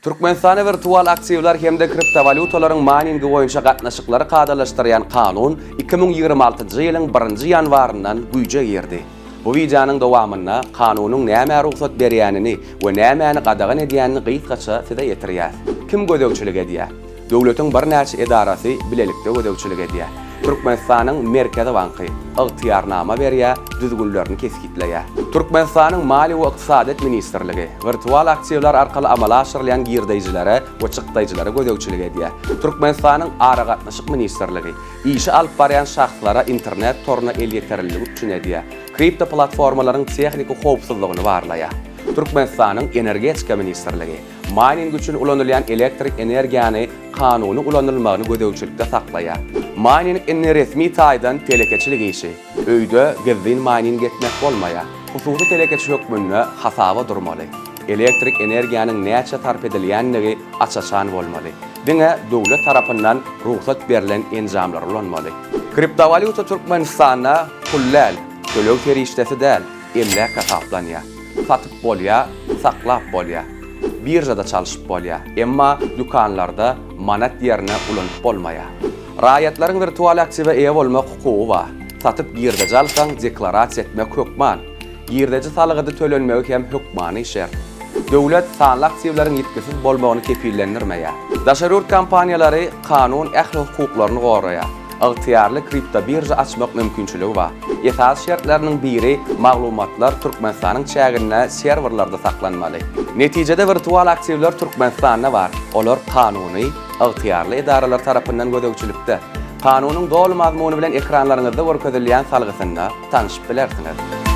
Türkmenistana virtual aksiýalar hemde kriptovalutaların maningi boýunça gatnaşyklary kadalaşdyrýan kanun 2026-njy ýylyň 1-nji ýanwaryndan güýje girdi. Bu wideonyň dowamynda kanunyň näme ruhsat berýänini we nämäni gadagan edýänini gyýtgaça size ýetirýär. Kim gödäwçilik edýär? Döwletiň bir näçe edarasy bilelikde gödäwçilik edýär. Türkmenistanyň Merkezi Banky ygtyýarnama berýär, düzgünlerini keskitleýär. Türkmenistanyň Mali we Ykdysadyet Ministrligi virtual aksiýalar arkaly amala aşyrylýan girdejilere we çykdaýjylara gödäwçilik edýär. Türkmenistanyň Ara gatnaşyk Ministrligi işi alyp barýan şahslara internet toruna el ýetiriligi üçin edýär. Kripto platformalaryň texniki howpsuzlygyny barlaýar. Türkmenistanyň Energetika Ministrligi mining üçün ulanylýan elektrik energiýany kanuny ulanylmagyny gödäwçilikde saklaýar. Mining resmi taýdan telekeçilik işi. Öýde gezin mining etmek bolmaýar. Hususy telekeçi hökmünde hasaba durmaly. Elektrik energiýanyň näçe tarp edilýänligi açaçan bolmaly. Diňe döwlet tarapyndan ruhsat berilen enjamlar ulanmaly. Kriptovalyuta Türkmenistanda pullal, tölew terişdesi däl, emlek hesaplanýar. Satyp bolýar, saklap bolýar. Birjada çalışyp bolýar, emma dükanlarda manat ýerine ulanyp bolmaýar. Raýatlaryň virtual aksiýaga eýe bolmak hukugy bar. Satyp girdeji alsaň deklarasiýa etmek hökman. Girdeji salygy tölenmegi hem hökmany şert. Döwlet sanly aksiýalaryň ýetkisiz bolmagyny kepillendirmeýär. Daşarur kompaniýalary kanun ähli hukuklaryny goraýar. Ygtyýarly kripto birja açmak mümkinçiligi bar. Esas şertleriniň biri maglumatlar Türkmenistanyň çägine serwerlarda saklanmaly. Netijede virtual aksiýalar Türkmenistanda bar. Olar kanuny, ygtyýarly edaralar tarapyndan gödäwçilikde. Kanunyň dol mazmuny bilen ekranlaryňyzda görkezilýän salgysynda tanyşyp bilersiňiz.